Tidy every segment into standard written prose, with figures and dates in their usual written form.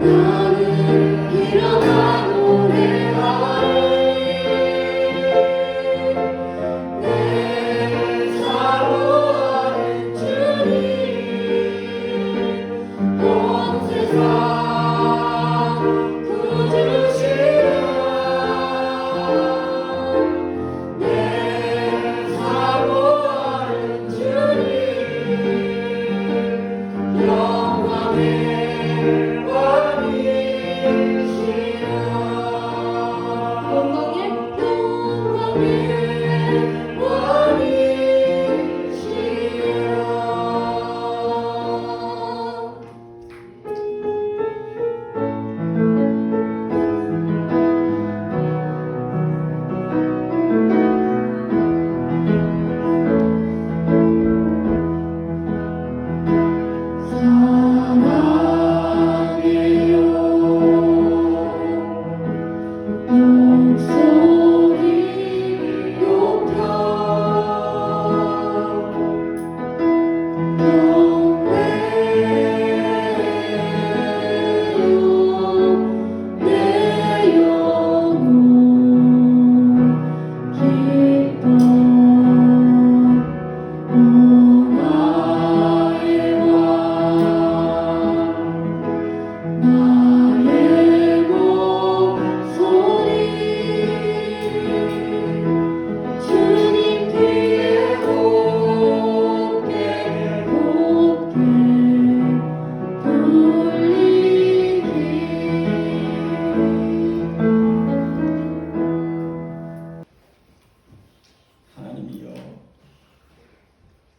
나는 일어나 노래하리. 내 사랑하는 주님, 온 세상 구주시라. 내 사랑하는 주님, 영광의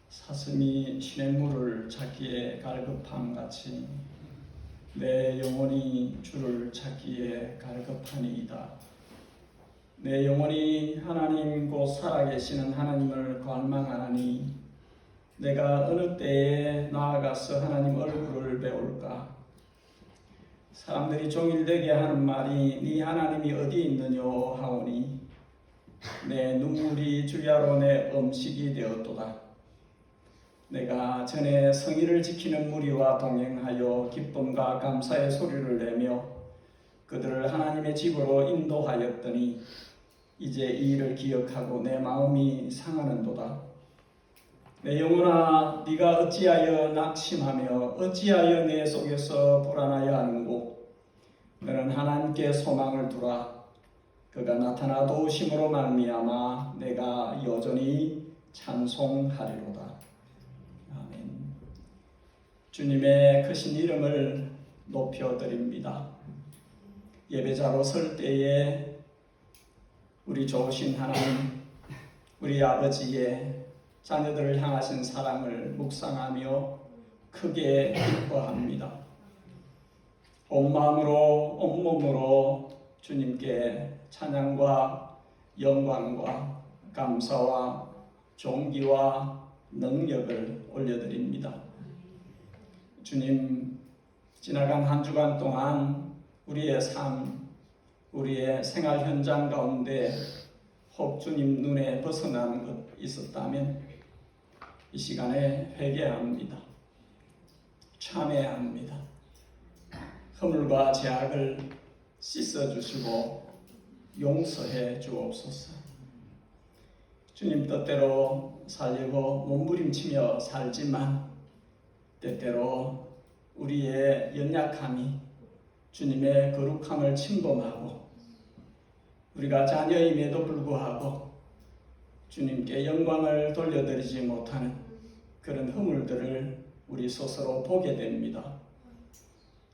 사슴이 시냇물을 찾기에 갈급함같이 내 영혼이 주를 찾기에 갈급하니이다. 내 영혼이 하나님 곧 살아계시는 하나님을 갈망하나니 내가 어느 때에 나아가서 하나님 얼굴을 배울까? 사람들이 종일되게 하는 말이 네 하나님이 어디 있느뇨 하오니 내 눈물이 주야로 내 음식이 되었도다. 내가 전에 성의를 지키는 무리와 동행하여 기쁨과 감사의 소리를 내며 그들을 하나님의 집으로 인도하였더니 이제 이 일을 기억하고 내 마음이 상하는도다. 내 영혼아, 네가 어찌하여 낙심하며 어찌하여 내 속에서 불안하여 하는고? 너는 하나님께 소망을 두라. 그가 나타나 도우심으로 말미암아 내가 여전히 찬송하리로다. 아멘. 주님의 크신 이름을 높여드립니다. 예배자로 설 때에 우리 좋으신 하나님, 우리 아버지의 자녀들을 향하신 사랑을 묵상하며 크게 기뻐합니다. 온 마음으로 온 몸으로 주님께 찬양과 영광과 감사와 존귀와 능력을 올려드립니다. 주님, 지나간 한 주간 동안 우리의 삶, 우리의 생활 현장 가운데 혹 주님 눈에 벗어난 것 있었다면 이 시간에 회개합니다. 참회합니다. 허물과 죄악을 씻어주시고 용서해 주옵소서. 주님 뜻대로 살려고 몸부림치며 살지만 때때로 우리의 연약함이 주님의 거룩함을 침범하고 우리가 자녀임에도 불구하고 주님께 영광을 돌려드리지 못하는 그런 허물들을 우리 스스로 보게 됩니다.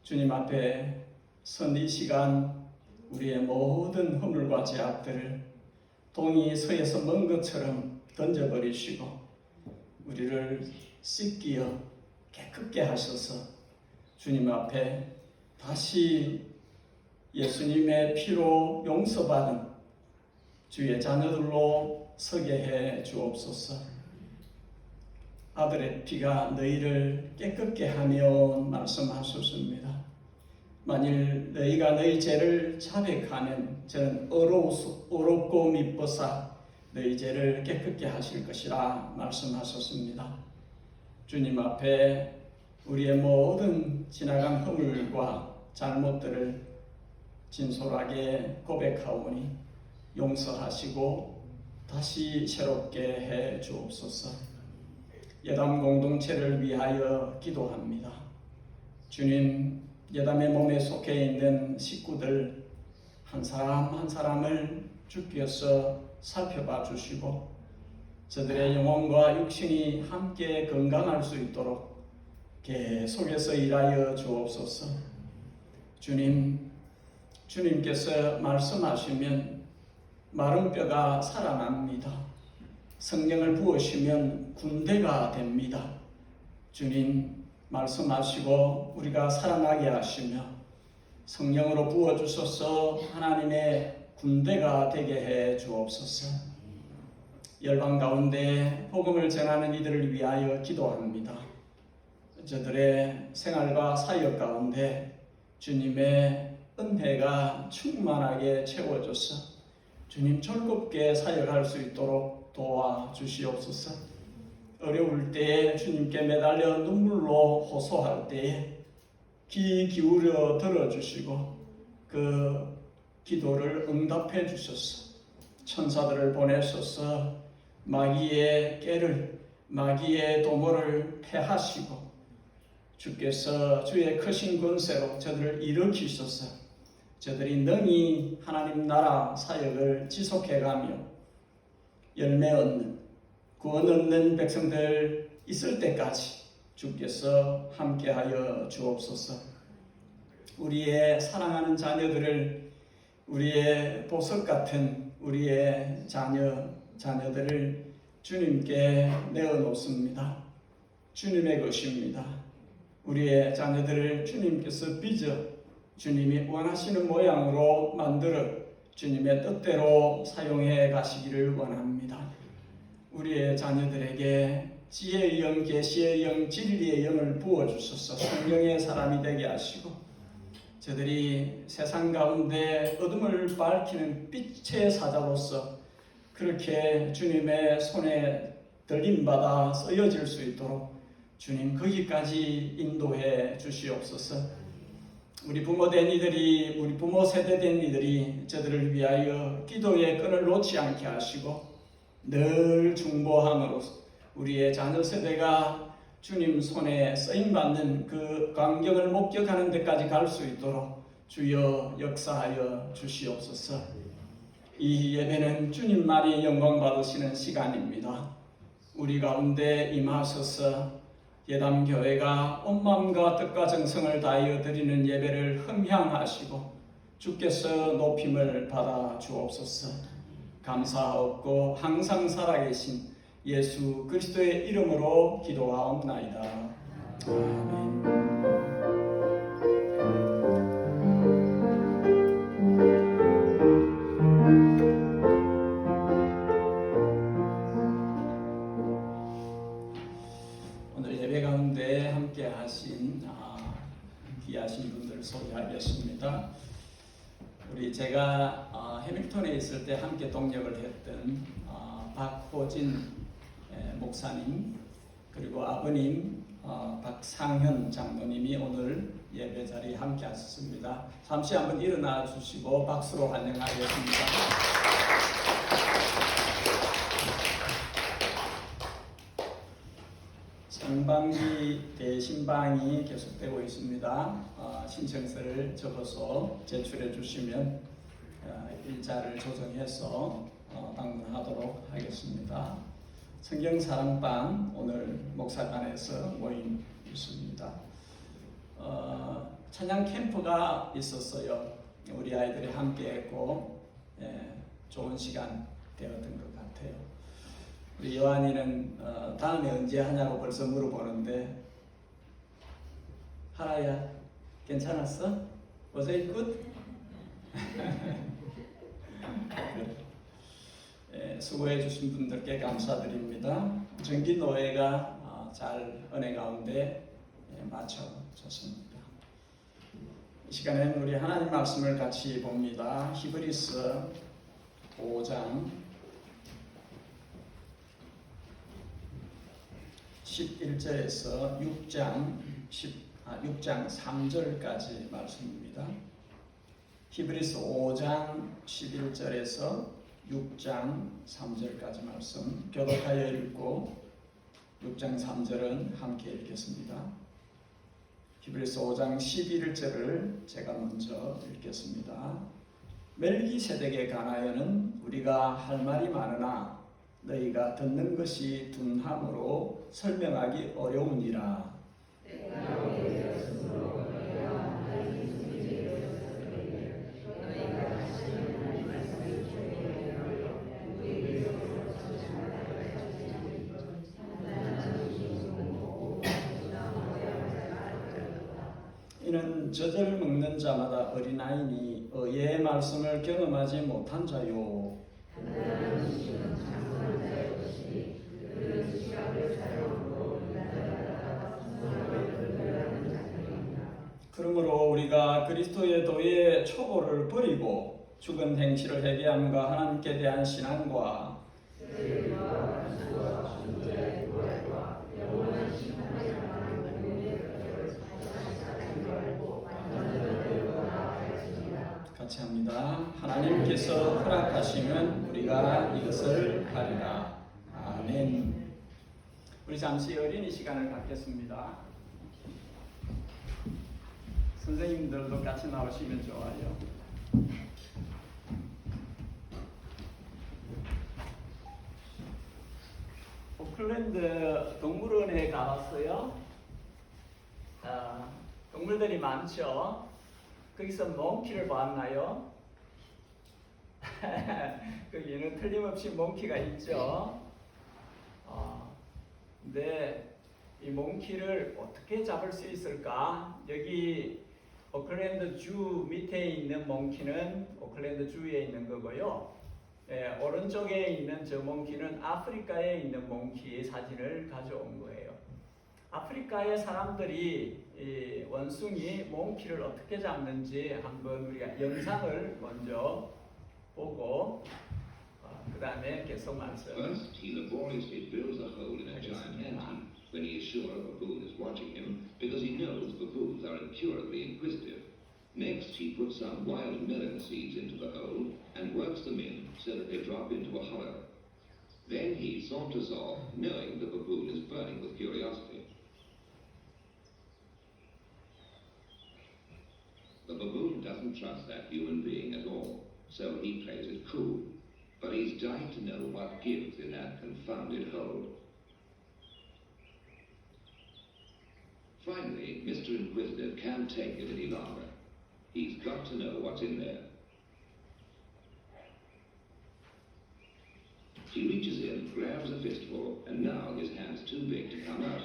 주님 앞에 선 이 시간 우리의 모든 허물과 죄악들을 동이 서에서 먼 것처럼 던져버리시고 우리를 씻기어 깨끗게 하셔서 주님 앞에 다시 예수님의 피로 용서받은 주의 자녀들로 서게 해 주옵소서. 아들의 피가 너희를 깨끗게 하며 말씀하셨습니다. 만일 너희가 너희 죄를 자백하면 저는 어렵고 미쁘사 너희 죄를 깨끗게 하실 것이라 말씀하셨습니다. 주님 앞에 우리의 모든 지나간 허물과 잘못들을 진솔하게 고백하오니 용서하시고 다시 새롭게 해 주옵소서. 예담 공동체를 위하여 기도합니다. 주님, 예담의 몸에 속해 있는 식구들 한 사람 한 사람을 주께서 살펴봐 주시고 저들의 영혼과 육신이 함께 건강할 수 있도록 계속해서 일하여 주옵소서. 주님, 주님께서 말씀하시면 마른 뼈가 살아납니다. 성령을 부으시면 군대가 됩니다. 주님, 말씀하시고 우리가 살아나게 하시며 성령으로 부어주셔서 하나님의 군대가 되게 해 주옵소서. 열방 가운데 복음을 전하는 이들을 위하여 기도합니다. 저들의 생활과 사역 가운데 주님의 은혜가 충만하게 채워져서 주님 즐겁게 사역할 수 있도록 도와주시옵소서. 어려울 때에 주님께 매달려 눈물로 호소할 때에 귀 기울여 들어주시고 그 기도를 응답해 주셔서 천사들을 보내셔서 마귀의 깨를 마귀의 도모를 패하시고 주께서 주의 크신 권세로 저들을 일으키셔서 저들이 능히 하나님 나라 사역을 지속해가며 열매 얻는 구원 얻는 백성들 있을 때까지 주께서 함께하여 주옵소서. 우리의 사랑하는 자녀들을 우리의 보석 같은 우리의 자녀들을 주님께 내어놓습니다. 주님의 것입니다. 우리의 자녀들을 주님께서 빚어 주님이 원하시는 모양으로 만들어 주님의 뜻대로 사용해 가시기를 원합니다. 우리의 자녀들에게 지혜의 영, 계시의 영, 진리의 영을 부어주셔서 성령의 사람이 되게 하시고 저들이 세상 가운데 어둠을 밝히는 빛의 사자로서 그렇게 주님의 손에 들림받아 쓰여질 수 있도록 주님 거기까지 인도해 주시옵소서. 우리 부모된 이들이 우리 부모 세대된 이들이 저들을 위하여 기도의 끈을 놓지 않게 하시고 늘 중보함으로써 우리의 자녀 세대가 주님 손에 쓰임받는 그 광경을 목격하는 데까지 갈 수 있도록 주여 역사하여 주시옵소서. 이 예배는 주님만이 영광 받으시는 시간입니다. 우리 가운데 임하셔서 예담교회가 온 마음과 뜻과 정성을 다하여 드리는 예배를 흠향하시고 주께서 높임을 받아 주옵소서. 감사하옵고 항상 살아계신 예수 그리스도의 이름으로 기도하옵나이다. 아멘. 오늘 예배 가운데 함께 하신 귀하신 분들 소개하겠습니다. 제가 해밀턴에 있을 때 함께 동역을 했던 박호진 목사님 그리고 아버님 박상현 장로님이 오늘 예배 자리에 함께 하셨습니다. 잠시 한번 일어나 주시고 박수로 환영하겠습니다. 상반기 대신방이 계속되고 있습니다. 신청서를 적어서 제출해 주시면 일자를 조정해서 방문하도록 하겠습니다. 성경사랑방 오늘 목사관에서 모임 있습니다. 찬양 캠프가 있었어요. 우리 아이들이 함께했고 좋은 시간 되었던 것 같아요. 우리 요한이는 다음에 언제 하냐고 벌써 물어보는데 하라야 괜찮았어? Was it good? 수고해 주신 분들께 감사드립니다. 정기노회가 잘 은혜 가운데 맞춰졌습니다. 이 시간에는 우리 하나님 말씀을 같이 봅니다. 히브리서 5장 11절에서 6장 6장 3절까지 말씀입니다. 히브리서 5장 11절에서 6장 3절까지 말씀 교독하여 읽고 6장 3절은 함께 읽겠습니다. 히브리서 5장 11절을 제가 먼저 읽겠습니다. 멜기세덱에 관하여는 우리가 할 말이 많으나 너희가 듣는 것이 둔함으로 설명하기 어려우니라. 이는 젖을 먹는 자마다 어린아이니 의의 말씀을 경험하지 못한 자요. 그러므로 우리가 그리스도의 도의 초보를 버리고 죽은 행실을 회개함과 하나님께 대한 신앙과 같이 합니다. 하나님께서 허락하시면 우리가 이것을 하리라. 아멘. 우리 잠시 어린이 시간을 갖겠습니다. 선생님들도 같이 나오시면 좋아요. 오클랜드 동물원에 가봤어요. 동물들이 많죠. 거기서 몽키를 봤나요? 거기는 틀림없이 몽키가 있죠. 근데 이 몽키를 어떻게 잡을 수 있을까? 여기 오클랜드 주 밑에 있는 몽키는 오클랜드 주에 있는 거고요. 오른쪽에 있는 저 몽키는 아프리카에 있는 몽키의 사진을 가져온 거예요. 아프리카의 사람들이 이 원숭이 몽키를 어떻게 잡는지 한번 우리가 영상을 먼저 보고 그 다음에 계속 말씀. First, he laboriously builds a hole in a giant ant when he is sure a baboon is watching him, because he knows baboons are incurably inquisitive. Next, he puts some wild melon seeds into the hole and works them in so that they drop into a hollow. Then he saunters off, knowing the baboon is burning with curiosity. The baboon doesn't trust that human being at all, so he plays it cool. But he's dying to know what gives in that confounded hole. Finally, Mr. Inquisitive can't take it any longer. He's got to know what's in there. He reaches in, grabs a fistful, and now his hand's too big to come out.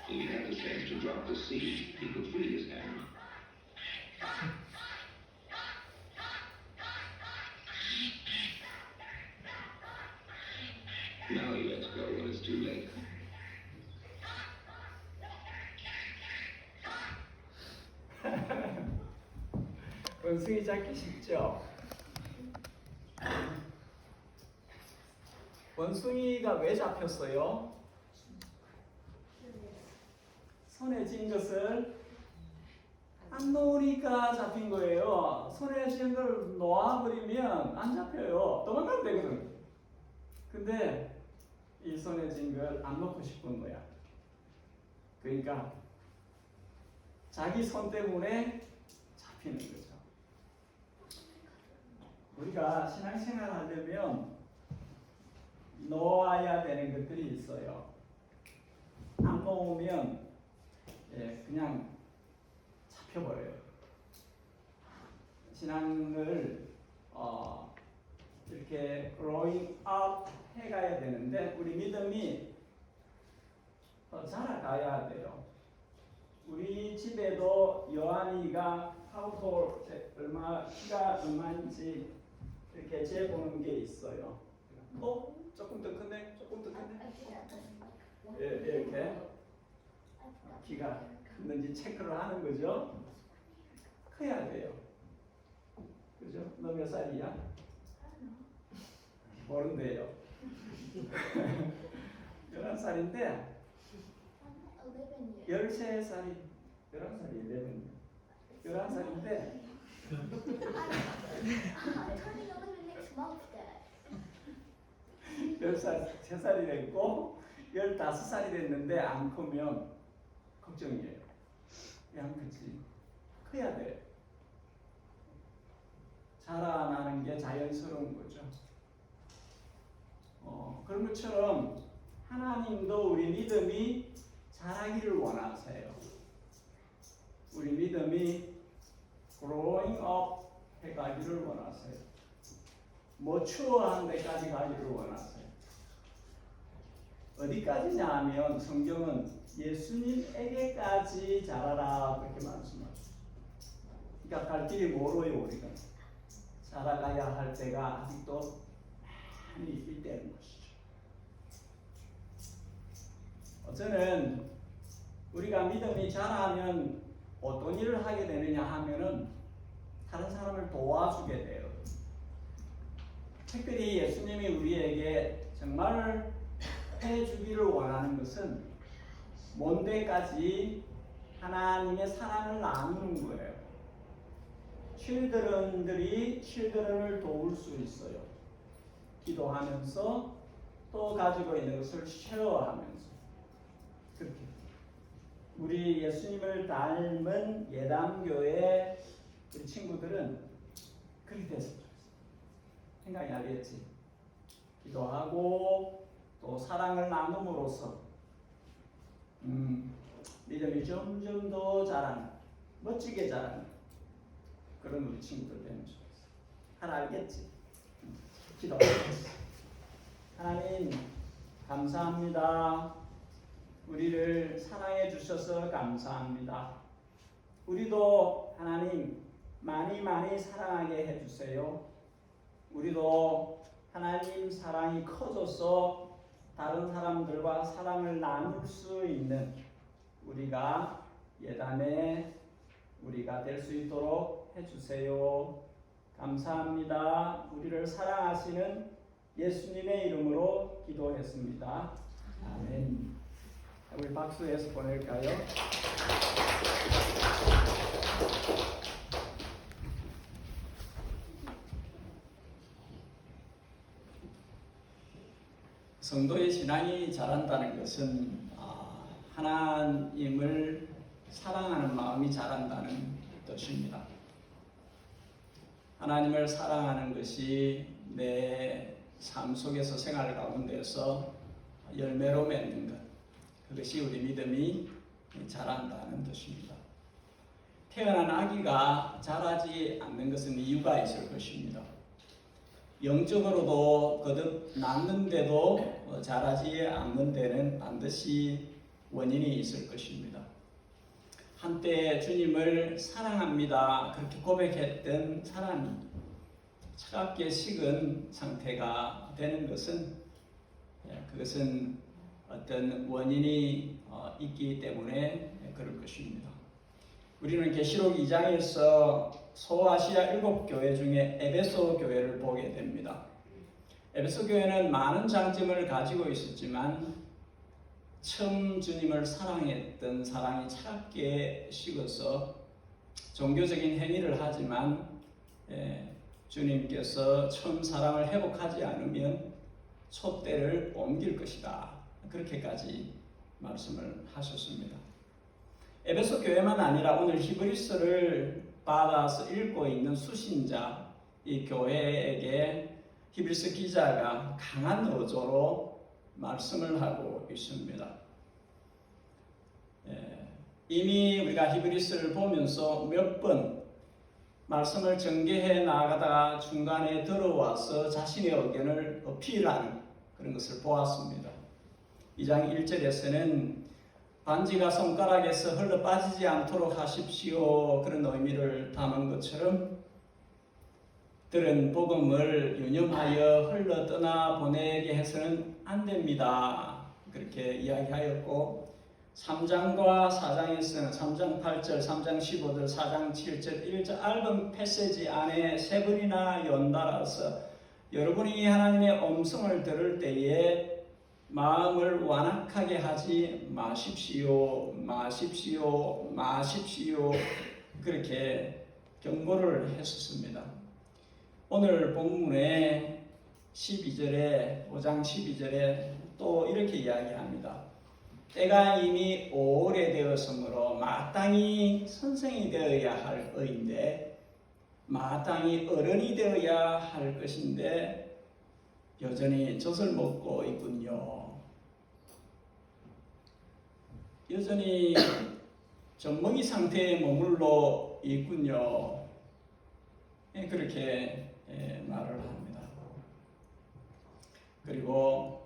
If he had the sense to drop the seed, he could free his hand. Now he lets go when it's too late. 원숭이 잡기 쉽죠? 원숭이가 왜 잡혔어요? 손에 쥔 것을 안 놓으니까 잡힌 거예요. 손에 쥔 걸 놓아버리면 안 잡혀요. 도망가면 되거든. 근데 이 손에 쥔 걸 안 놓고 싶은 거야. 그러니까 자기 손 때문에 잡히는 거죠. 우리가 신앙생활 하려면 놓아야 되는 것들이 있어요. 안 놓으면 그냥 잡혀버려요. 신앙을 이렇게 growing up 해가야 되는데 우리 믿음이 자라가야 돼요. 우리 집에도 요한이가 하우톨 키가 얼마인지 이렇게 재보는 게 있어요. 조금 더 크네, 조금 더 크네. 이렇게 키가 크는지 체크를 하는 거죠. 커야 돼요. 그죠? 너 몇 살이야? 모른대요. 11살인데 I'm 11 years. 13살이 11살이 11살인데 I'm turning 11 next month, Dad. 10살, 3살이 됐고 15살이 됐는데 안 크면 걱정이에요. 양 크지. 커야 돼. 자라나는 게 자연스러운 거죠. 그런 것처럼 하나님도 우리 믿음이 자라기를 원하세요. 우리 믿음이 growing up 해가기를 원하세요. 머추어한 데까지 가기를 원하세요. 어디까지냐 하면 성경은 예수님에게까지 자라라 그렇게 말씀하죠. 그러니까 갈 길이 멀어요. 우리가 자라가야 할 때가 아직도 많이 있다는 것이죠. 저는 우리가 믿음이 자라면 어떤 일을 하게 되느냐 하면은 다른 사람을 도와주게 돼요. 특별히 예수님이 우리에게 정말 해주기를 원하는 것은 먼 데까지 하나님의 사랑을 나누는 거예요. 칠드런을 도울 수 있어요. 기도하면서 또 가지고 있는 것을 쉐어하면서 그렇게 우리 예수님을 닮은 예담교회 우리 친구들은 그렇게 됐으면 좋겠어요. 생각이 나겠지. 기도하고 또 사랑을 나눔으로써 믿음이 점점 더 자라는 멋지게 자라는 그런 우리 친구들 되면 좋겠어요. 하나 알겠지? 기도하겠습니다. 하나님 감사합니다. 우리를 사랑해 주셔서 감사합니다. 우리도 하나님 많이 사랑하게 해주세요. 우리도 하나님 사랑이 커져서 다른 사람들과 사랑을 나눌 수 있는 우리가 예담의 우리가 될 수 있도록 해주세요. 감사합니다. 우리를 사랑하시는 예수님의 이름으로 기도했습니다. 아멘. 우리 박수해서 보낼까요? 성도의 신앙이 자란다는 것은 하나님을 사랑하는 마음이 자란다는 뜻입니다. 하나님을 사랑하는 것이 내 삶 속에서 생활 가운데서 열매로 맺는 것, 그것이 우리 믿음이 자란다는 뜻입니다. 태어난 아기가 자라지 않는 것은 이유가 있을 것입니다. 영적으로도 거듭 낳는데도 자라지 않는 데는 반드시 원인이 있을 것입니다. 한때 주님을 사랑합니다 그렇게 고백했던 사람이 차갑게 식은 상태가 되는 것은 그것은 어떤 원인이 있기 때문에 그럴 것입니다. 우리는 계시록 2장에서 소아시아 7교회 중에 에베소 교회를 보게 됩니다. 에베소 교회는 많은 장점을 가지고 있었지만 처음 주님을 사랑했던 사랑이 차갑게 식어서 종교적인 행위를 하지만 주님께서 처음 사랑을 회복하지 않으면 촛대를 옮길 것이다. 그렇게까지 말씀을 하셨습니다. 에베소 교회만 아니라 오늘 히브리서를 받아서 읽고 있는 수신자 이 교회에게 히브리서 기자가 강한 어조로 말씀을 하고 있습니다. 이미 우리가 히브리서를 보면서 몇 번 말씀을 전개해 나가다가 중간에 들어와서 자신의 의견을 어필하는 그런 것을 보았습니다. 2장 1절에서는 반지가 손가락에서 흘러 빠지지 않도록 하십시오. 그런 의미를 담은 것처럼 들은 복음을 유념하여 흘러 떠나 보내게 해서는 안 됩니다. 그렇게 이야기하였고 3장과 4장에서는 3장 8절, 3장 15절, 4장 7절, 1절 얇은 패시지 안에 세 번이나 연달아서 여러분이 하나님의 음성을 들을 때에 마음을 완악하게 하지 마십시오, 마십시오, 마십시오. 그렇게 경고를 했었습니다. 오늘 본문의 12절에 5장 12절에 또 이렇게 이야기합니다. 때가 이미 오래되었으므로 마땅히 선생이 되어야 할 의인데 마땅히 어른이 되어야 할 것인데 여전히 젖을 먹고 있군요. 여전히 젖먹이 상태에 머물러 있군요. 그렇게 말을 합니다. 그리고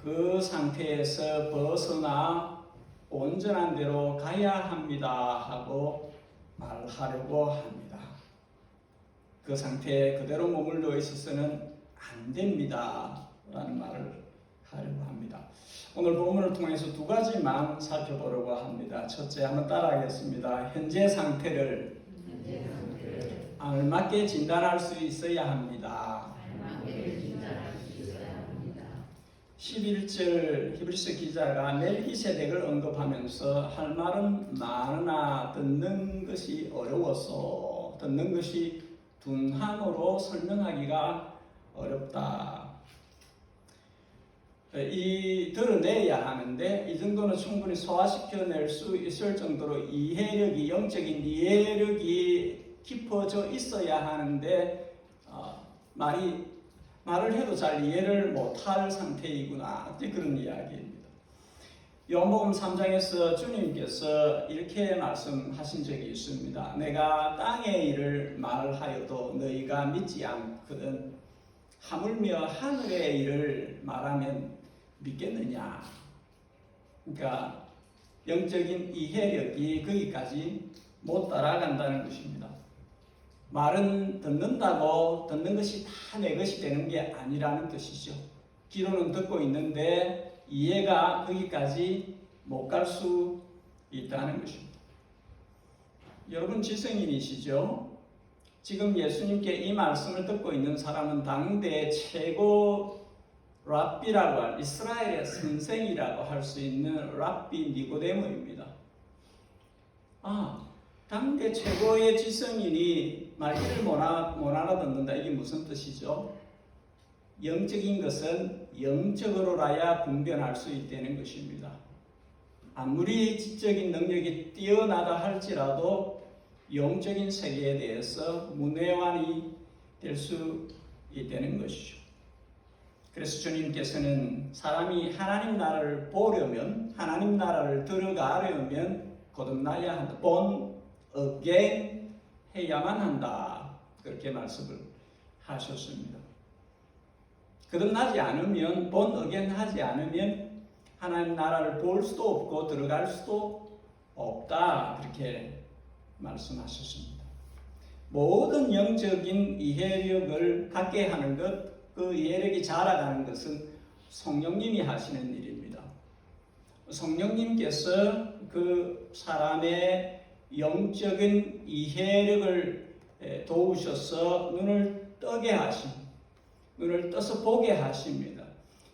그 상태에서 벗어나 온전한 대로 가야 합니다 하고 말하려고 합니다. 그 상태에 그대로 머물러 있어서는 안 됩니다 라는 말을 하려고 합니다. 오늘 본문을 통해서 두 가지만 살펴보려고 합니다. 첫째, 한번 따라하겠습니다. 현재 상태를 알맞게 진단할 수 있어야 합니다. 11절 히브리서 기자가 멜기세덱을 언급하면서 할 말은 많으나 듣는 것이 어려워서 듣는 것이 둔함으로 설명하기가 어렵다. 드러내야 하는데 이 정도는 충분히 소화시켜낼 수 있을 정도로 영적인 이해력이 깊어져 있어야 하는데 말을 해도 잘 이해를 못할 상태이구나. 그런 이야기입니다. 요한복음 3장에서 주님께서 이렇게 말씀하신 적이 있습니다. 내가 땅의 일을 말하여도 너희가 믿지 않거든 하물며 하늘의 일을 말하면 믿겠느냐. 그러니까 영적인 이해력이 거기까지 못 따라간다는 것입니다. 말은 듣는다고 듣는 것이 다 내 것이 되는 게 아니라는 뜻이죠. 귀로는 듣고 있는데 이해가 거기까지 못 갈 수 있다는 것입니다. 여러분 지성인이시죠? 지금 예수님께 이 말씀을 듣고 있는 사람은 당대 최고 랍비라고 할 이스라엘의 선생이라고 할 수 있는 랍비 니고데모입니다. 당대 최고의 지성인이 말귀를 못 알아듣는다. 이게 무슨 뜻이죠? 영적인 것은 영적으로라야 분별할 수 있다는 것입니다. 아무리 지적인 능력이 뛰어나다 할지라도 영적인 세계에 대해서 문외한이 될 수 있다는 것이죠. 그래서 주님께서는 사람이 하나님 나라를 보려면, 하나님 나라를 들어가려면 거듭나야 한다. born again 해야만 한다. 그렇게 말씀을 하셨습니다. 거듭나지 않으면, born again 하지 않으면 하나님 나라를 볼 수도 없고 들어갈 수도 없다. 그렇게 말씀하셨습니다. 모든 영적인 이해력을 갖게 하는 것, 그 이해력이 자라가는 것은 성령님이 하시는 일입니다. 성령님께서 그 사람의 영적인 이해력을 도우셔서 눈을 뜨게 눈을 떠서 보게 하십니다.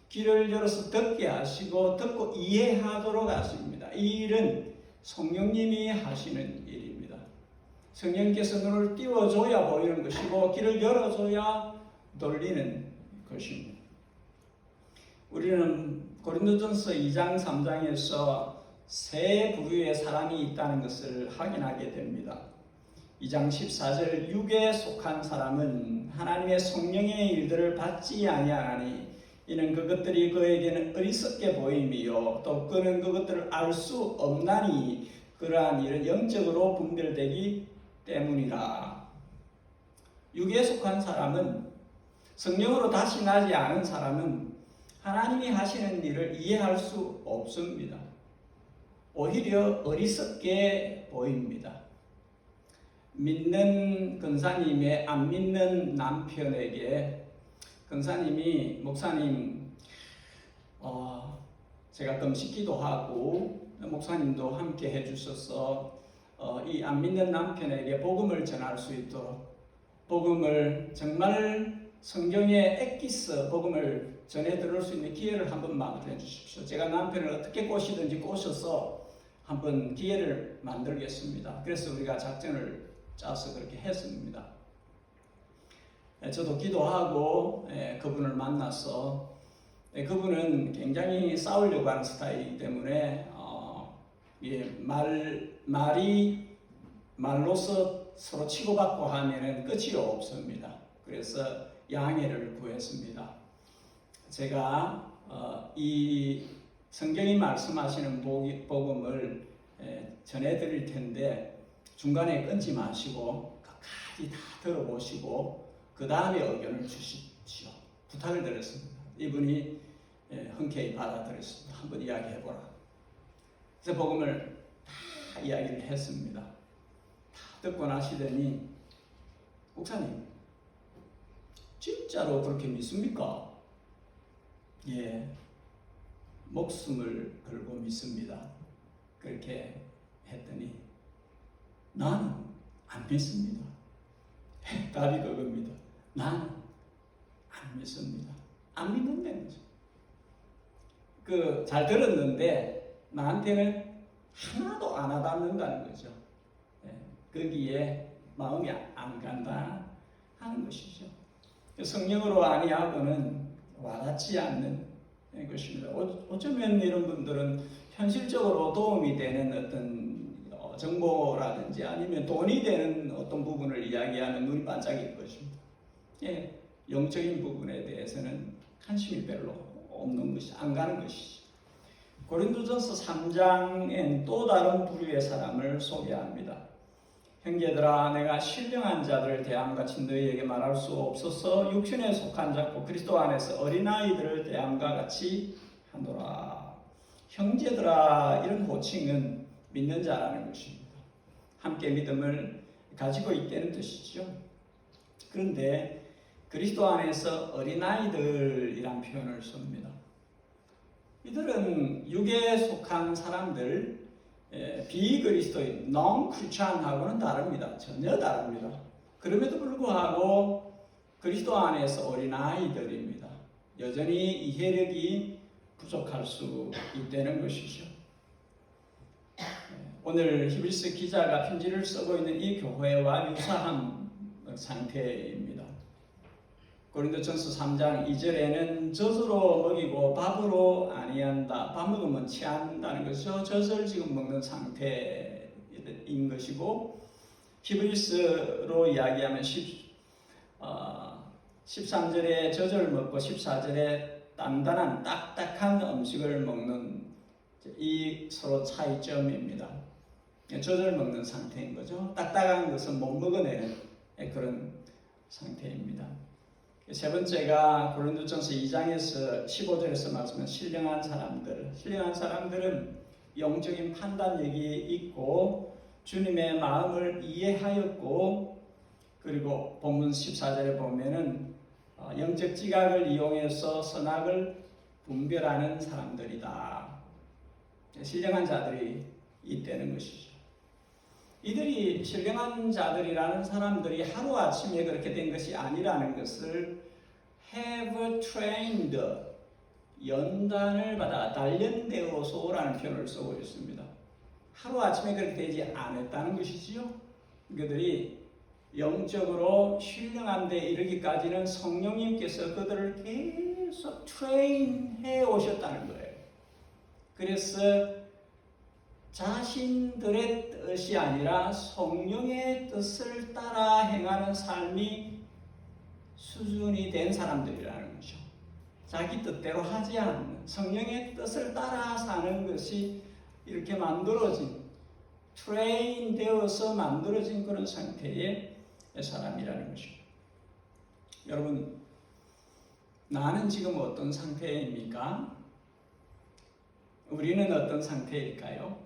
귀를 열어서 듣게 하시고 듣고 이해하도록 하십니다. 이 일은 성령님이 하시는 일입니다. 성령께서 눈을 띄워줘야 보이는 것이고 귀를 열어줘야 들리는 것입니다. 우리는 고린도전서 2장 3장에서 세 부류의 사람이 있다는 것을 확인하게 됩니다. 2장 14절 육에 속한 사람은 하나님의 성령의 일들을 받지 아니하나니 이는 그것들이 그에게는 어리석게 보임이요 또 그는 그것들을 알 수 없나니 그러한 일은 영적으로 분별되기 때문이라. 육에 속한 사람은, 성령으로 다시 나지 않은 사람은 하나님이 하시는 일을 이해할 수 없습니다. 오히려 어리석게 보입니다. 믿는 권사님의 안 믿는 남편에게 권사님이, 목사님, 제가 금식기도 하고 목사님도 함께 해주셔서 이 안 믿는 남편에게 복음을 전할 수 있도록, 복음을 정말 성경에 엑기스 복음을 전해 들을 수 있는 기회를 한번 만들어 주십시오. 제가 남편을 어떻게 꼬시든지 꼬셔서 한번 기회를 만들겠습니다. 그래서 우리가 작전을 짜서 그렇게 했습니다. 저도 기도하고 그분을 만나서 그분은 굉장히 싸우려고 하는 스타일이기 때문에 말로서 서로 치고받고 하면은 끝이 없습니다. 그래서 양해를 구했습니다. 제가 이 성경이 말씀하시는 복음을 전해드릴 텐데 중간에 끊지 마시고 끝까지 다 들어보시고 그 다음에 의견을 주십시오. 부탁을 드렸습니다. 이분이 흔쾌히 받아들였습니다. 한번 이야기해보라. 그래서 복음을 다 이야기를 했습니다. 다 듣고 나시더니 목사님 진짜로 그렇게 믿습니까? 예, 목숨을 걸고 믿습니다. 그렇게 했더니 나는 안 믿습니다. 답이 그겁니다. 나는 안 믿습니다. 안 믿는다는 거죠. 잘 들었는데 나한테는 하나도 안 와닿는다는 거죠. 거기에 마음이 안 간다 하는 것이죠. 성령으로 아니하고는 와닿지 않는 것입니다. 어쩌면 이런 분들은 현실적으로 도움이 되는 어떤 정보라든지 아니면 돈이 되는 어떤 부분을 이야기하는 눈이 반짝일 것입니다. 영적인 부분에 대해서는 관심이 별로 없는 것이, 안 가는 것이죠. 고린도전서 3장엔 또 다른 부류의 사람을 소개합니다. 형제들아, 내가 신령한 자들을 대함같이 너희에게 말할 수 없어서 육신에 속한 자고 그리스도 안에서 어린아이들을 대함과 같이 하노라. 형제들아, 이런 호칭은 믿는 자라는 것입니다. 함께 믿음을 가지고 있다는 뜻이죠. 그런데 그리스도 안에서 어린아이들이란 표현을 씁니다. 이들은 육에 속한 사람들, 비그리스도인, non-크리스찬하고는 다릅니다. 전혀 다릅니다. 그럼에도 불구하고 그리스도 안에서 어린아이들입니다. 여전히 이해력이 부족할 수 있다는 것이죠. 오늘 히브리서 기자가 편지를 쓰고 있는 이 교회와 유사한 상태입니다. 고린도전서 3장 2절에는 젖으로 먹이고 밥으로 아니한다. 밥 먹으면 취한다는 것이죠. 젖을 지금 먹는 상태인 것이고, 히브리서로 이야기하면 13절에 젖을 먹고 14절에 단단한 딱딱한 음식을 먹는 이 서로 차이점입니다. 젖을 먹는 상태인 거죠. 딱딱한 것은 못 먹어내는 그런 상태입니다. 세 번째가 고린도전서 2장에서 15절에서 말씀한 신령한 사람들. 신령한 사람들은 영적인 판단력이 있고 주님의 마음을 이해하였고, 그리고 본문 14절에 보면은 영적 지각을 이용해서 선악을 분별하는 사람들이다. 신령한 자들이 있다는 것이죠. 이들이 신령한 자들이라는 사람들이 하루아침에 그렇게 된 것이 아니라는 것을 have trained, 연단을 받아 단련되어서라는 표현을 쓰고 있습니다. 하루아침에 그렇게 되지 않았다는 것이지요. 그들이 영적으로 신령한 데 이르기까지는 성령님께서 그들을 계속 트레인해 오셨다는 거예요. 그래서 자신들의 뜻이 아니라 성령의 뜻을 따라 행하는 삶이 수준이 된 사람들이라는 거죠. 자기 뜻대로 하지 않는, 성령의 뜻을 따라 사는 것이 이렇게 만들어진, 트레인 되어서 만들어진 그런 상태의 사람이라는 것입니다. 여러분, 나는 지금 어떤 상태입니까? 우리는 어떤 상태일까요?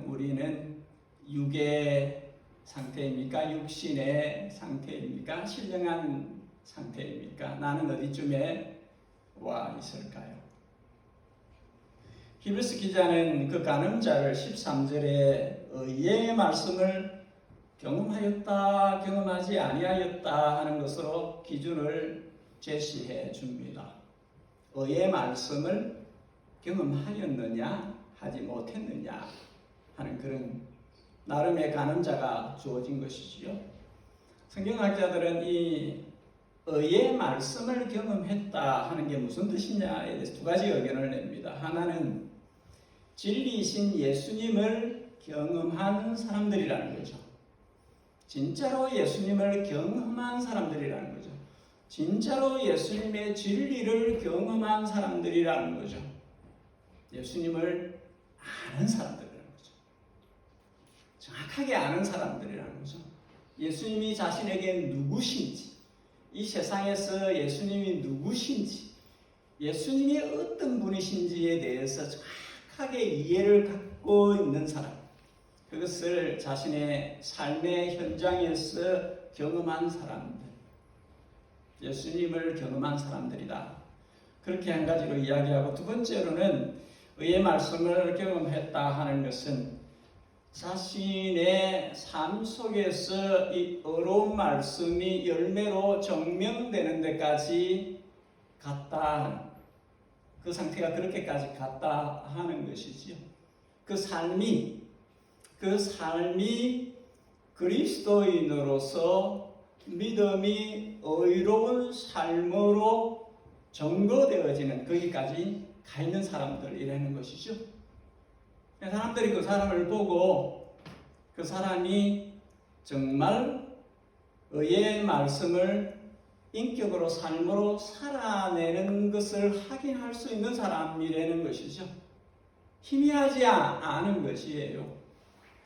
우리는 육의 상태입니까? 육신의 상태입니까? 신령한 상태입니까? 나는 어디쯤에 와 있을까요? 히브리서 기자는 그 간음자를 13절에 의의 말씀을 경험하였다, 경험하지 아니하였다 하는 것으로 기준을 제시해 줍니다. 의의 말씀을 경험하였느냐 하지 못했느냐 하는 그런 나름의 가늠자가 주어진 것이지요. 성경학자들은 이 의의 말씀을 경험했다 하는 게 무슨 뜻이냐에 대해서 두 가지 의견을 냅니다. 하나는 진리이신 예수님을 경험한 사람들이라는 거죠. 진짜로 예수님을 경험한 사람들이라는 거죠. 진짜로 예수님의 진리를 경험한 사람들이라는 거죠. 예수님을 아는 사람들이라는 거죠. 정확하게 아는 사람들이라는 거죠. 예수님이 자신에게 누구신지, 이 세상에서 예수님이 누구신지, 예수님이 어떤 분이신지에 대해서 정확하게 이해를 갖고 있는 사람, 그것을 자신의 삶의 현장에서 경험한 사람들, 예수님을 경험한 사람들이다. 그렇게 한 가지로 이야기하고, 두 번째로는 의의 말씀을 경험했다 하는 것은 자신의 삶 속에서 이 어려운 말씀이 열매로 증명되는 데까지 갔다, 그 상태가 그렇게까지 갔다 하는 것이지요. 그 삶이 그리스도인으로서 믿음이 의로운 삶으로 증거되어지는 거기까지 가 있는 사람들이라는 것이죠. 사람들이 그 사람을 보고 그 사람이 정말 의의 말씀을 인격으로 삶으로 살아내는 것을 확인할 수 있는 사람이라는 것이죠. 희미하지 않은 것이에요.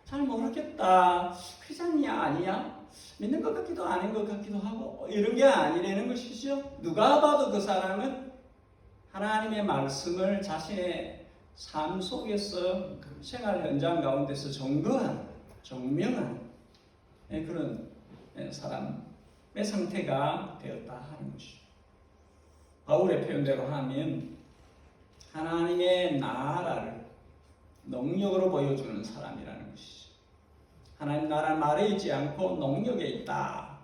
잘 모르겠다. 크리스찬이야 아니야? 믿는 것 같기도 아닌 것 같기도 하고 이런 게 아니라는 것이죠. 누가 봐도 그 사람은 하나님의 말씀을 자신의 삶 속에서 생활 현장 가운데서 증명한 그런 사람의 상태가 되었다 하는 것이죠. 바울의 표현대로 하면 하나님의 나라를 능력으로 보여주는 사람이라는 것이죠. 하나님 나라 말에 있지 않고 능력에 있다.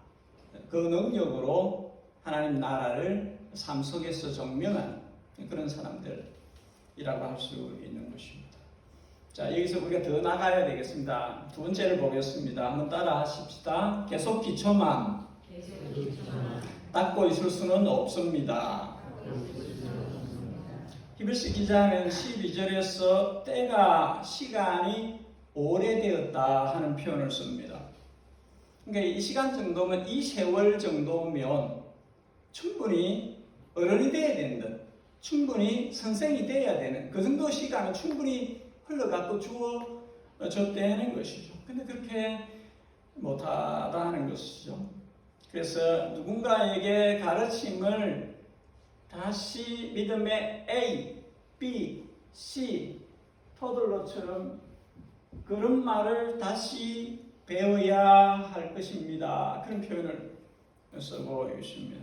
그 능력으로 하나님 나라를 삶 속에서 증명한 그런 사람들이라고 할 수 있는 것입니다. 자, 여기서 우리가 더 나가야 되겠습니다. 두 번째를 보겠습니다. 한번 따라 하십시다. 계속 기초만 닦고 있을 수는 없습니다. 히브리서 기자는 12절에서 때가 시간이 오래되었다 하는 표현을 씁니다. 그러니까 이 시간 정도면, 이 세월 정도면 충분히 어른이 돼야 된다. 충분히 선생이 돼야 되는 그 정도 시간은 충분히 흘러갖고 주어졌다는 것이죠. 근데 그렇게 못하다는 것이죠. 그래서 누군가에게 가르침을 다시 믿음의 A, B, C, 토들로처럼 그런 말을 다시 배워야 할 것입니다. 그런 표현을 쓰고 있습니다.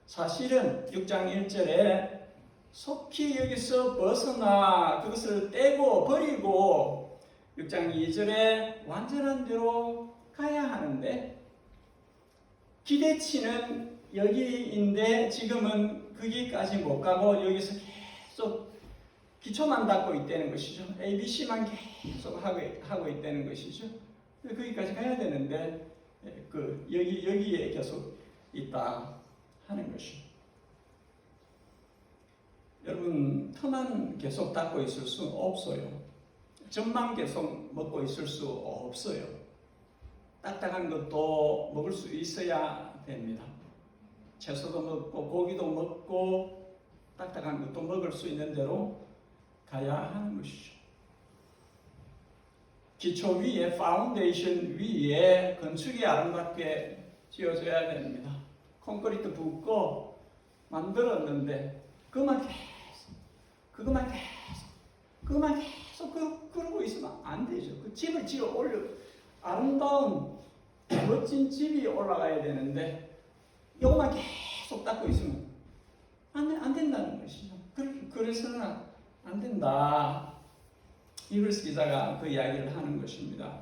사실은 6장 1절에 속히 여기서 벗어나 그것을 떼고 버리고 6장 2절에 완전한 대로 가야 하는데 기대치는 여기인데 지금은 거기까지 못 가고 여기서 계속 기초만 닦고 있다는 것이죠. ABC만 계속 하고 있다는 것이죠. 거기까지 가야 되는데 여기에 계속 있다 하는 것이죠. 여러분, 터만 계속 닦고 있을 수 없어요. 젖만 계속 먹고 있을 수 없어요. 딱딱한 것도 먹을 수 있어야 됩니다. 채소도 먹고 고기도 먹고 딱딱한 것도 먹을 수 있는 대로 가야 하는 것이죠. 기초 위에, 파운데이션 위에 건축이 아름답게 지어져야 됩니다. 콘크리트 붓고 만들었는데 그것만 계속 그러고 있으면 안 되죠. 그 집을 지어 올려 아름다운 멋진 집이 올라가야 되는데 이것만 계속 닦고 있으면 안 된다는 것이죠. 그래서는 안 된다. 히브리서 기자가 그 이야기를 하는 것입니다.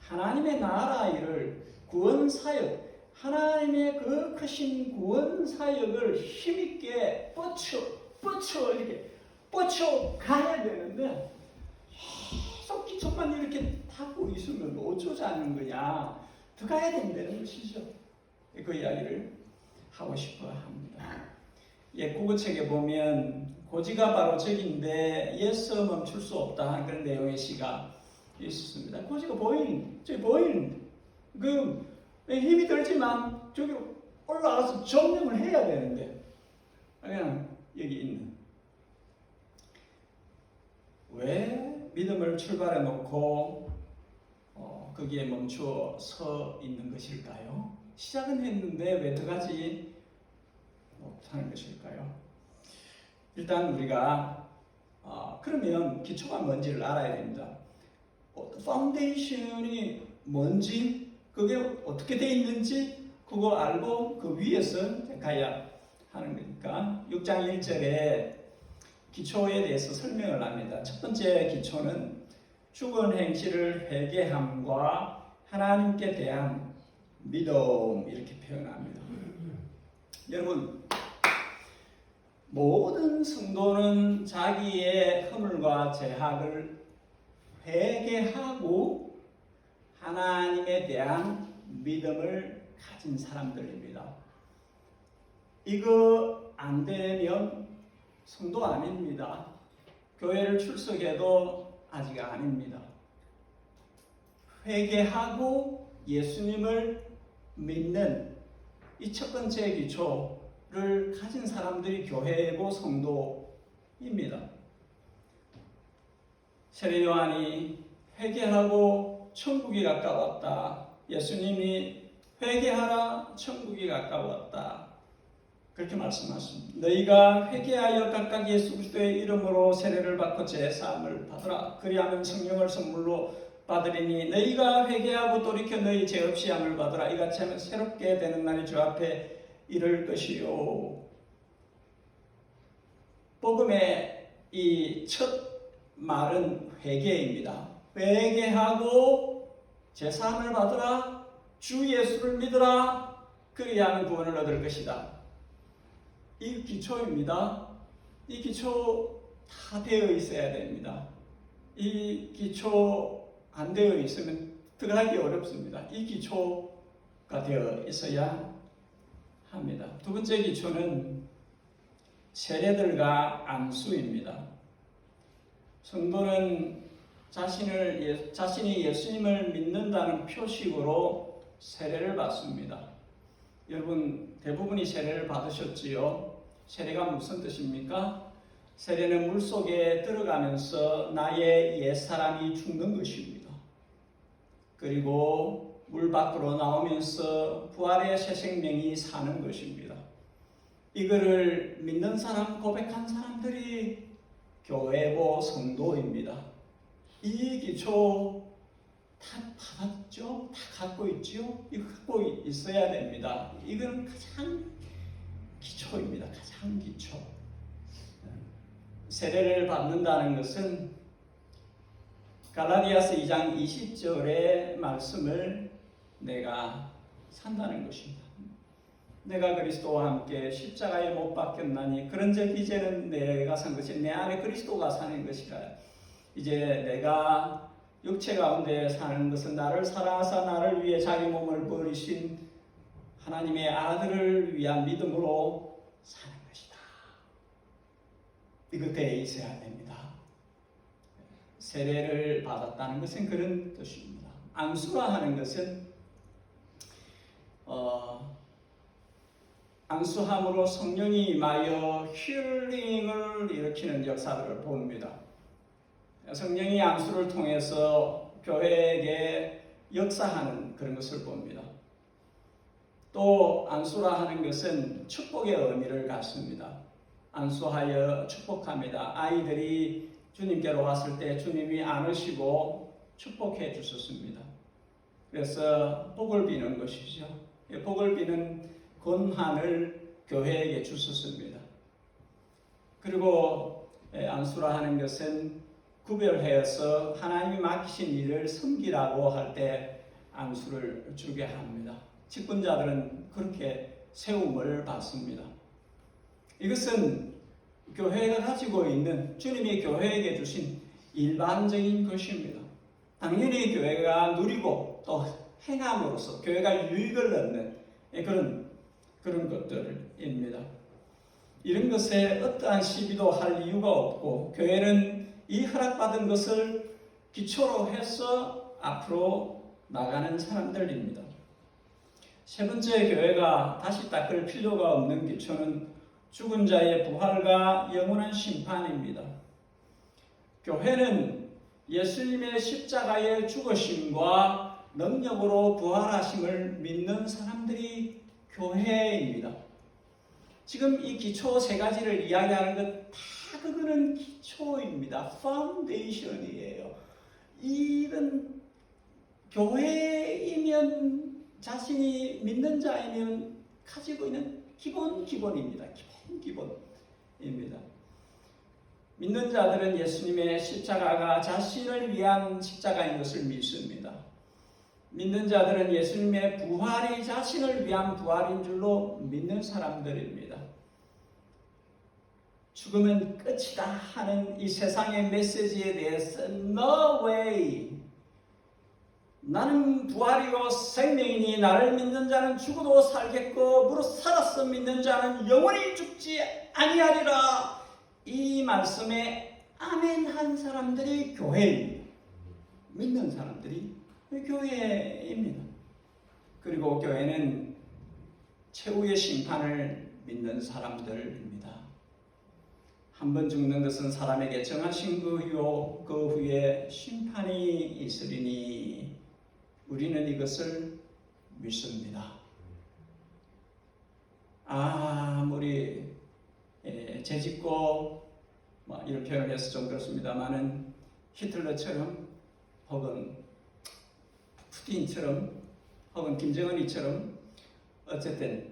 하나님의 나라 일을 구원 사역 하나님의 그 크신 구원 사역을 힘있게 이렇게 뻗쳐 가야 되는데 계속 기초만 이렇게 타고 있으면 어쩌자는 거냐. 더 가야 된다는 것이죠. 그 이야기를 하고 싶어 합니다. 국어책에 보면 고지가 바로 저기인데 예서 멈출 수 없다 하는 그런 내용의 시가 있었습니다. 고지가 보이는 그 힘이 들지만 저기 올라가서 점령을 해야 되는데 그냥 여기 있는 왜 믿음을 출발해 놓고 거기에 멈추어 서 있는 것일까요? 시작은 했는데 왜 들어가지 못하는 것일까요? 일단 우리가 그러면 기초가 뭔지를 알아야 됩니다. 파운데이션이 뭔지 그게 어떻게 되어 있는지 그거 알고 그 위에서 가야 하는 거니까 6장 1절에 기초에 대해서 설명을 합니다. 첫 번째 기초는 죽은 행실을 회개함과 하나님께 대한 믿음 이렇게 표현합니다. 여러분 모든 성도는 자기의 허물과 죄악을 회개하고 하나님에 대한 믿음을 가진 사람들입니다. 이거 안 되면 성도 아닙니다. 교회를 출석해도 아직 아닙니다. 회개하고 예수님을 믿는 이 첫 번째 기초를 가진 사람들이 교회고 성도입니다. 세례 요한이 회개하고 천국이 가까웠다. 예수님이 회개하라 천국이 가까웠다. 그렇게 말씀하십니다. 너희가 회개하여 각각 예수 그리스도의 이름으로 세례를 받고 제사함을 받으라. 그리하면 성령을 선물로 받으리니 너희가 회개하고 돌이켜 너희 죄 없이 함을 받으라. 이같이 하면 새롭게 되는 날이 주 앞에 이를 것이요. 복음의 이 첫 말은 회개입니다. 회개하고 제사함을 받으라. 주 예수를 믿으라. 그리하면 구원을 얻을 것이다. 이 기초입니다. 이 기초 다 되어 있어야 됩니다. 이 기초 안 되어 있으면 들어가기 어렵습니다. 이 기초가 되어 있어야 합니다. 두 번째 기초는 세례들과 안수입니다. 성도는 자신이 예수님을 믿는다는 표식으로 세례를 받습니다. 여러분 대부분이 세례를 받으셨지요? 세례가 무슨 뜻입니까? 세례는 물속에 들어가면서 나의 옛사람이 죽는 것입니다. 그리고 물 밖으로 나오면서 부활의 새 생명이 사는 것입니다. 이거를 믿는 사람, 고백한 사람들이 교회고 성도입니다. 이 기초 다 받았죠? 다 갖고 있죠? 이거 갖고 있어야 됩니다. 이건 가장 기초입니다. 가장 기초. 세례를 받는다는 것은 갈라디아서 2장 20절의 말씀을 내가 산다는 것입니다. 내가 그리스도와 함께 십자가에 못 박혔나니 그런즉 이제는 내가 산 것이 내 안에 그리스도가 사는 것이라. 이제 내가 육체 가운데 사는 것은 나를 사랑하사 나를 위해 자기 몸을 버리신 하나님의 아들을 위한 믿음으로 사는 것이다. 이거 되어 있어야 됩니다. 세례를 받았다는 것은 그런 뜻입니다. 안수라 하는 것은 안수함으로 성령이 임하여 힐링을 일으키는 역사들을 봅니다. 성령이 안수를 통해서 교회에게 역사하는 그런 것을 봅니다. 또 안수라 하는 것은 축복의 의미를 갖습니다. 안수하여 축복합니다. 아이들이 주님께로 왔을 때 주님이 안으시고 축복해 주셨습니다. 그래서 복을 비는 것이죠. 복을 비는 권한을 교회에게 주셨습니다. 그리고 안수라 하는 것은 구별해서 하나님이 맡기신 일을 섬기라고 할 때 안수를 주게 합니다. 직분자들은 그렇게 세움을 받습니다. 이것은 교회가 가지고 있는 주님이 교회에게 주신 일반적인 것입니다. 당연히 교회가 누리고 또 행함으로써 교회가 유익을 얻는 그런 것들입니다. 이런 것에 어떠한 시비도 할 이유가 없고 교회는 이 허락받은 것을 기초로 해서 앞으로 나가는 사람들입니다. 세 번째, 교회가 다시 닦을 필요가 없는 기초는 죽은 자의 부활과 영원한 심판입니다. 교회는 예수님의 십자가의 죽으심과 능력으로 부활하심을 믿는 사람들이 교회입니다. 지금 이 기초 세 가지를 이야기하는 것 다 그거는 기초입니다. 파운데이션이에요. 이런 교회이면 자신이 믿는 자이면 가지고 있는 기본입니다. 기본입니다. 믿는 자들은 예수님의 십자가가 자신을 위한 십자가인 것을 믿습니다. 믿는 자들은 예수님의 부활이 자신을 위한 부활인 줄로 믿는 사람들입니다. 죽으면 끝이다 하는 이 세상의 메시지에 대해서 No way! 나는 부활이요 생명이니 나를 믿는 자는 죽어도 살겠고 무릇 살아서 믿는 자는 영원히 죽지 아니하리라. 이 말씀에 아멘한 사람들이 교회입니다. 믿는 사람들이 교회입니다. 그리고 교회는 최후의 심판을 믿는 사람들입니다. 한 번 죽는 것은 사람에게 정하신 것이요 그 후에 심판이 있으리니 우리는 이것을 믿습니다. 아무리 재짓고 이런 표현을 해서 좀 그렇습니다만은 히틀러처럼 혹은 푸틴처럼 혹은 김정은이처럼 어쨌든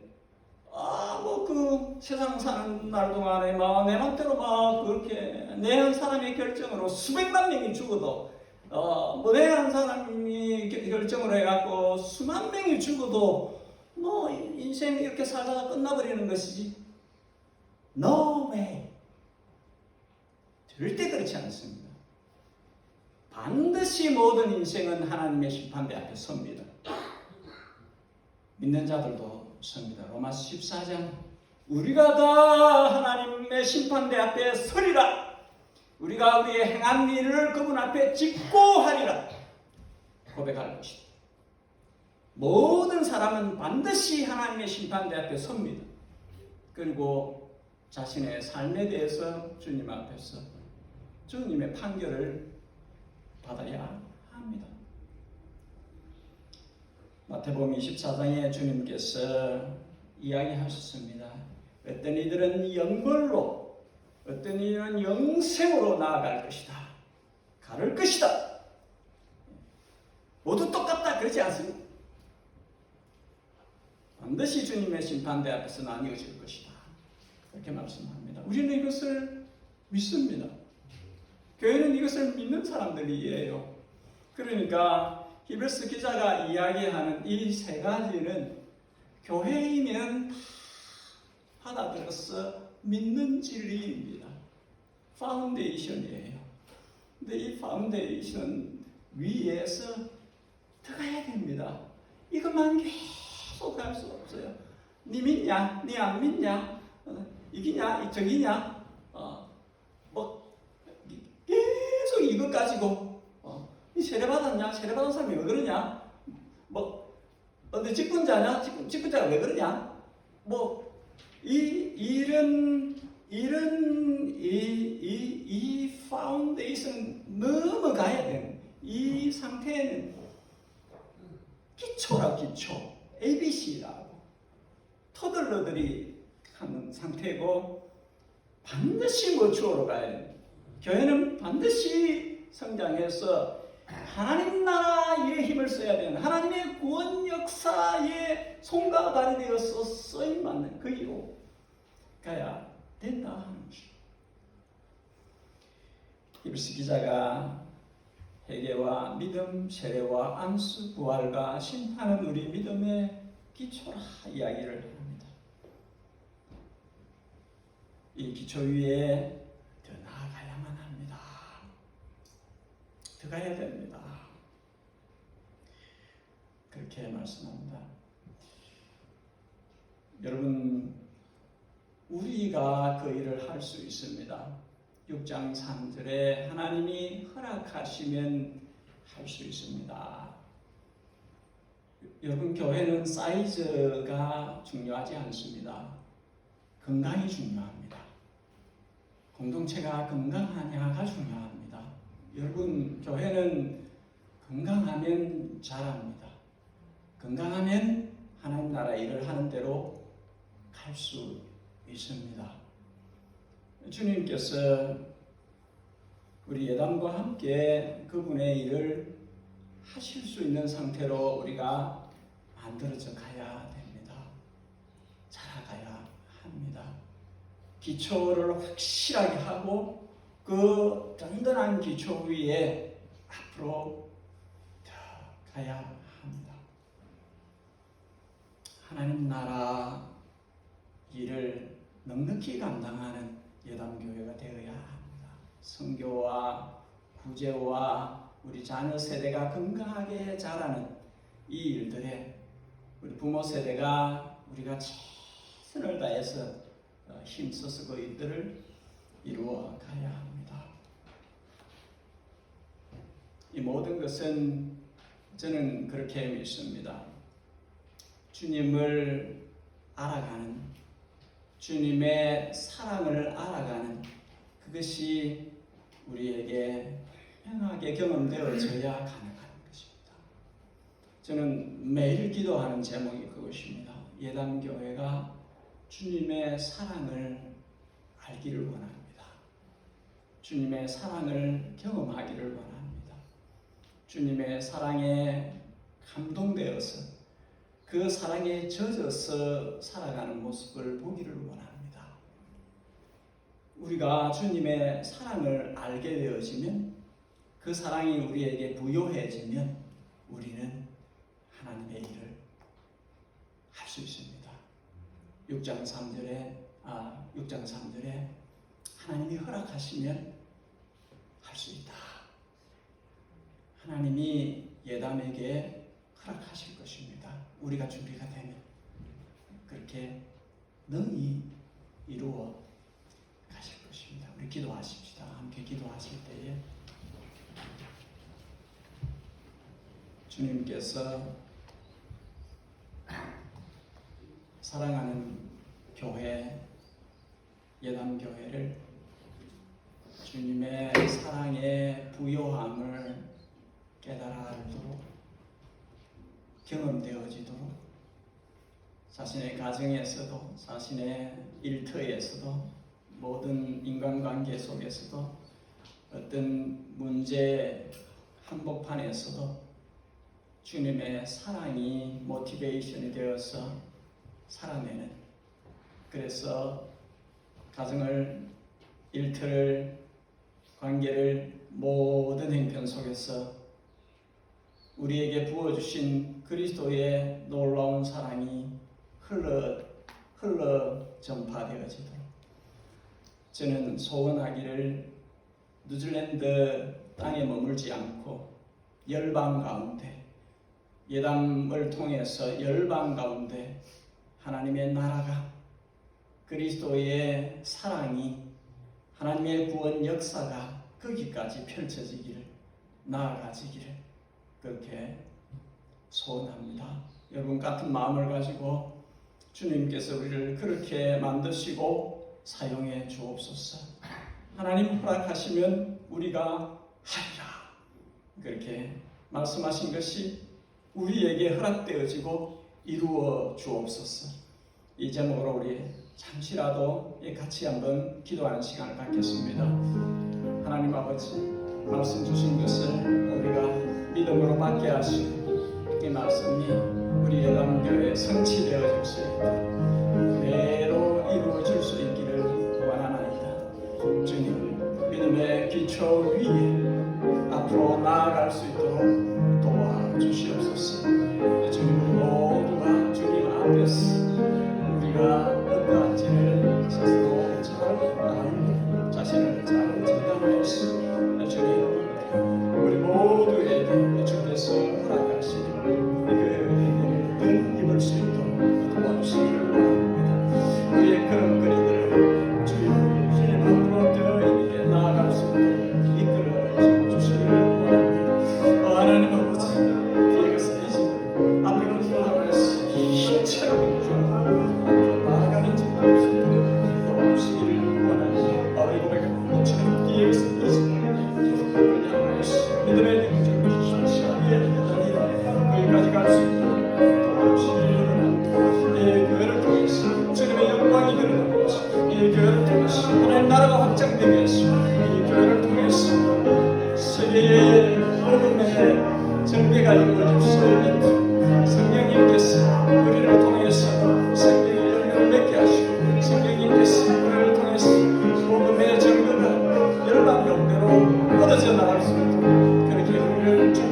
그 세상 사는 날 동안에 내 맘대로 그렇게 내 한 사람의 결정으로 수백만 명이 죽어도 내 한 사람이 결정으로 해갖고 수만 명이 죽어도 인생 이렇게 살다가 끝나버리는 것이지. No way. 절대 그렇지 않습니다. 반드시 모든 인생은 하나님의 심판대 앞에 섭니다. 믿는 자들도 섭니다. 로마서 14장 우리가 다 하나님의 심판대 앞에 서리라. 우리가 우리의 행한 일을 그분 앞에 직고하리라 고백할 것이다. 모든 사람은 반드시 하나님의 심판대 앞에 섭니다. 그리고 자신의 삶에 대해서 주님 앞에서 주님의 판결을 받아야 합니다. 마태복음 24장에 주님께서 이야기하셨습니다. 어떤 이들은 영벌로 어떤 이들은 영생으로 나아갈 것이다. 가를 것이다. 모두 똑같다. 그렇지 않습니까? 반드시 주님의 심판대 앞에서 나뉘어질 것이다. 그렇게 말씀합니다. 우리는 이것을 믿습니다. 교회는 이것을 믿는 사람들이에요. 그러니까 히브리서 기자가 이야기하는 이 세 가지는 교회이면 다 받아들여서 믿는 진리입니다. 파운데이션이에요. 근데 이 파운데이션 위에서 들어가야 됩니다. 이것만 계속 할 수 없어요. 니 믿냐? 니 안 믿냐? 이기냐? 저기냐? 계속 이것 가지고 이 세례받았냐? 세례받은 사람이 왜 그러냐? 너 직분자냐? 직분자가 왜 그러냐? 이 파운데이션 넘어가야 되는 이 상태는 기초 ABC라고 토들러들이 하는 상태고 반드시 머추어로 가야 됩니다. 교회는 반드시 성장해서 하나님 나라의 힘을 써야 되는 하나님의 구원 역사의 손과 발이 되어서 쓰임받는 그 이로 가야 된다 하는 것입니다. 히브리서 기자가 회개와 믿음, 세례와 안수, 부활과 심판은 우리 믿음의 기초라 이야기를 합니다. 이 기초 위에 더 나아가야만 합니다. 더 가야 됩니다. 그렇게 말씀합니다. 여러분, 우리가 그 일을 할 수 있습니다. 6장 3절에 하나님이 허락하시면 할 수 있습니다. 여러분, 교회는 사이즈가 중요하지 않습니다. 건강이 중요합니다. 공동체가 건강하냐가 중요합니다. 여러분, 교회는 건강하면 잘합니다. 건강하면 하나님 나라 일을 하는 대로 갈 수 있습니다. 주님께서 우리 예담과 함께 그분의 일을 하실 수 있는 상태로 우리가 만들어져 가야 됩니다. 자라가야 합니다. 기초를 확실하게 하고 그 든든한 기초 위에 앞으로 더 가야 합니다. 하나님 나라 일을 넉넉히 감당하는 예담교회가 되어야 합니다. 선교와 구제와 우리 자녀 세대가 건강하게 자라는 이 일들에 우리 부모 세대가 우리가 최선을 다해서 힘써서 그 일들을 이루어 가야 합니다. 이 모든 것은 저는 그렇게 믿습니다. 주님을 알아가는, 주님의 사랑을 알아가는 그것이 우리에게 평하게 경험되어져야 가능한 것입니다. 저는 매일 기도하는 제목이 그것입니다. 예담교회가 주님의 사랑을 알기를 원합니다. 주님의 사랑을 경험하기를 원합니다. 주님의 사랑에 감동되어서 그 사랑에 젖어서 살아가는 모습을 보기를 원합니다. 우리가 주님의 사랑을 알게 되어지면, 그 사랑이 우리에게 부요해지면 우리는 하나님의 일을 할 수 있습니다. 6장 3절에 하나님이 허락하시면 할 수 있다. 하나님이 예담에게 허락하실 것입니다. 우리가 준비가 되면 그렇게 능히 이루어 가실 것입니다. 우리 기도하십시다. 함께 기도하실 때에 주님께서 사랑하는 교회, 예담교회를 주님의 사랑의 부요함을 깨달아 알도록, 경험되어지도록, 자신의 가정에서도, 자신의 일터에서도, 모든 인간관계 속에서도, 어떤 문제 한복판에서도 주님의 사랑이 모티베이션이 되어서 살아내는, 그래서 가정을, 일터를, 관계를, 모든 행편 속에서 우리에게 부어주신 그리스도의 놀라운 사랑이 흘러 전파되어지도록 저는 소원하기를, 뉴질랜드 땅에 머물지 않고 열방 가운데, 예담을 통해서 열방 가운데 하나님의 나라가, 그리스도의 사랑이, 하나님의 구원 역사가 거기까지 펼쳐지기를, 나아가지기를 그렇게 소원합니다. 여러분 같은 마음을 가지고 주님께서 우리를 그렇게 만드시고 사용해 주옵소서. 하나님 허락하시면 우리가 하리라, 그렇게 말씀하신 것이 우리에게 허락되어지고 이루어 주옵소서. 이 제목으로 우리 잠시라도 같이 한번 기도하는 시간을 갖겠습니다. 하나님 아버지, 말씀 주신 것을 우리가 믿음으로 받게 하시고 이 말씀이 우리 예담교회에 성취되어질 수 있도록 그대로 이루어질 수 있기를 원하나이다. 주님, 믿음의 기초 위에 앞으로 나아갈 수 있도록 도와주시옵소서. 주님, 우리 모두가 주님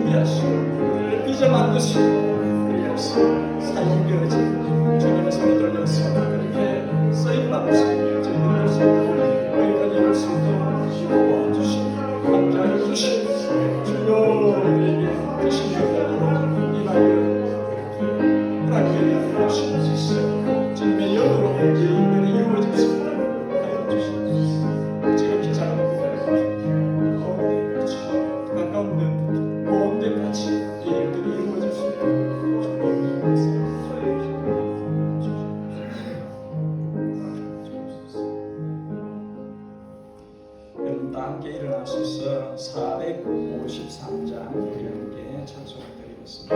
준비하시고 우리를 빚어 만드시고 위해서 살려진 주님의 손에 들려서 그렇게 쓰임 받으시고 저희들 수 있도록 여기까지 이룰 수 있도록 도와주시고 감사해 주시고 주여 우리에게 드신 것으로 임하여 하나님께 하실 수 있어 주님의 영으로 일들이 이루어질 수 있도록 하여 주시옵소서. 지금 기차가 가까운 데부터 먼 데까지 이 일들이 이루어질 수 있도록 주님께서 여러분 다 함께 일어나셔서 453장 우리 함께 찬송을 드리겠습니다.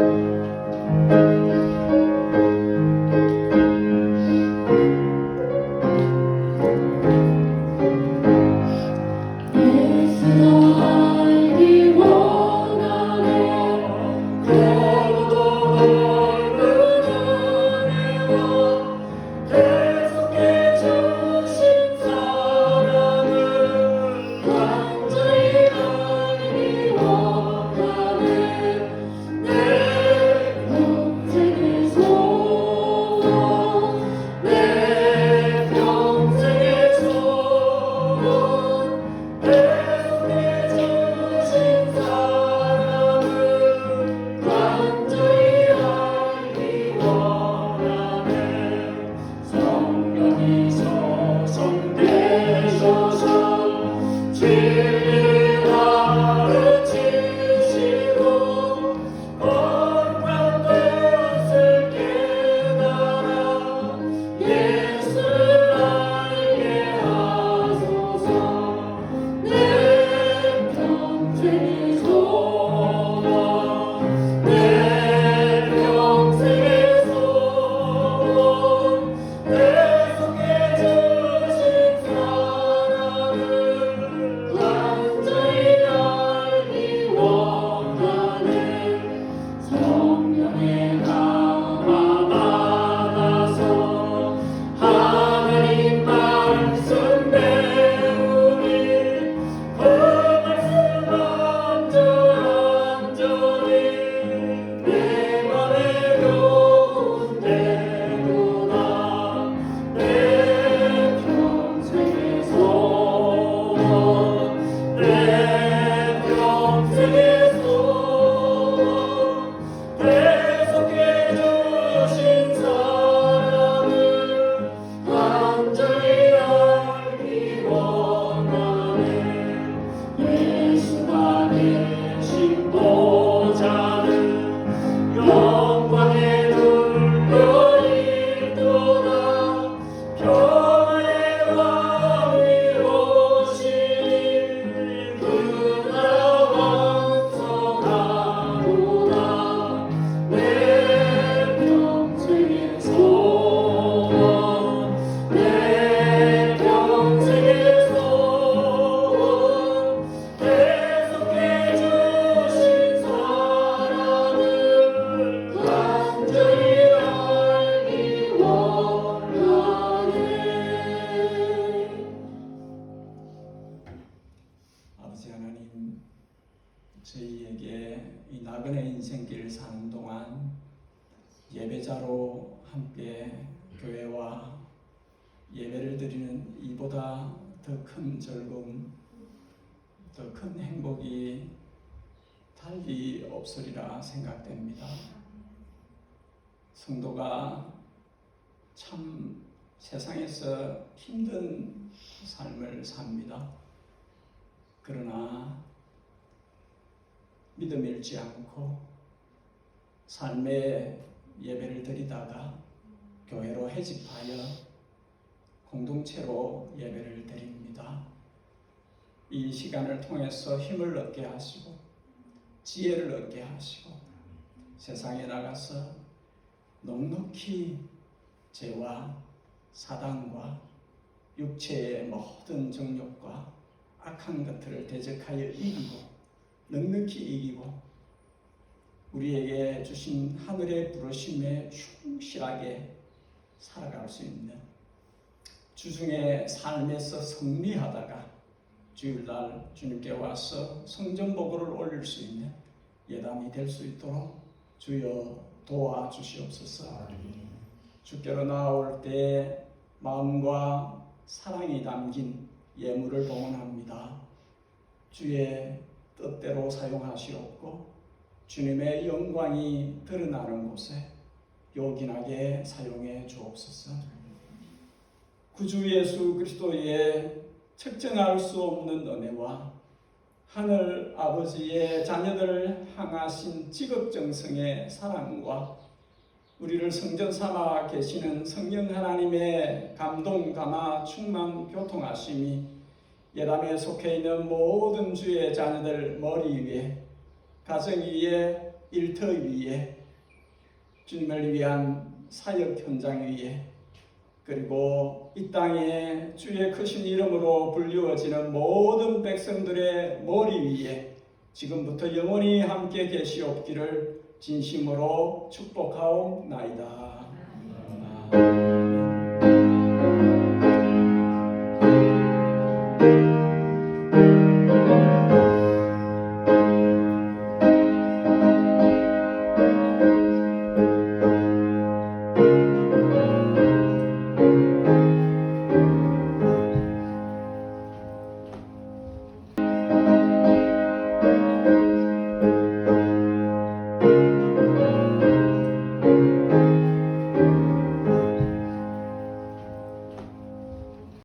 저희에게 이 나그네 인생길을 사는 동안 예배자로 함께 교회와 예배를 드리는 이보다 더 큰 즐거움, 더 큰 행복이 달리 없으리라 생각됩니다. 성도가 참 세상에서 힘든 삶을 삽니다. 그러나 믿음 잃지 않고 삶의 예배를 드리다가 교회로 해집하여 공동체로 예배를 드립니다. 이 시간을 통해서 힘을 얻게 하시고 지혜를 얻게 하시고 세상에 나가서 넉넉히 죄와 사단과 육체의 모든 정욕과 악한 것들을 대적하여 이기고 넉넉히 이기고 우리에게 주신 하늘의 부르심에 충실하게 살아갈 수 있는 주중의 삶에서 승리하다가 주일날 주님께 와서 성전 보고를 올릴 수 있는 예담이 될 수 있도록 주여 도와주시옵소서. 주께로 나올 때 마음과 사랑이 담긴 예물을 봉헌합니다. 주의 뜻대로 사용하시옵고 주님의 영광이 드러나는 곳에 요긴하게 사용해 주옵소서. 구주 예수 그리스도의 측정할 수 없는 은혜와 하늘 아버지의 자녀들을 향하신 지극정성의 사랑과 우리를 성전 삼아 계시는 성령 하나님의 감동, 감화, 충만, 교통하심이 예담에 속해 있는 모든 주의 자녀들 머리 위에, 가정 위에, 일터 위에, 주님을 위한 사역 현장 위에, 그리고 이 땅에 주의 크신 이름으로 불리워지는 모든 백성들의 머리 위에 지금부터 영원히 함께 계시옵기를 진심으로 축복하옵나이다. 아멘.